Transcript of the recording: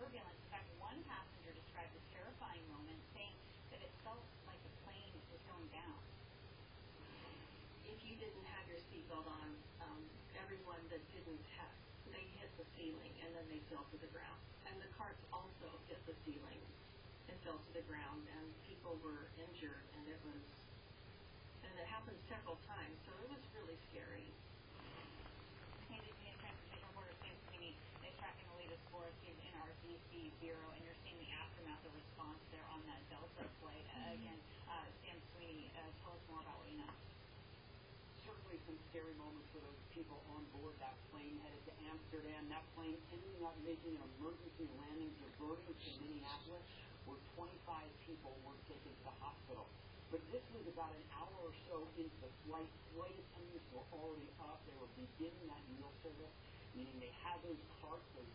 turbulence. In fact, one passenger described this terrifying moment, saying that it felt like the plane was going down. If you didn't have your seatbelt on, everyone that didn't have, they hit the ceiling and then they fell to the ground. And the carts also hit the ceiling and fell to the ground, and people were injured, and it happened several times, so it was really scary. Kansas City Transportation Reporter Sam Sweeney is tracking the latest for us. He's in our DC bureau, and you're seeing the aftermath of response there on that Delta flight. Again, Sam Sweeney, tell us more about what you know. Certainly some scary moments for those people on board that plane headed to Amsterdam. That plane ending up making an emergency landing diverting to Minneapolis, where 25 people were taken to the hospital. But this was about an hour or so into the flight. Flight attendants were already up. They were beginning that meal service, meaning they had those carts, those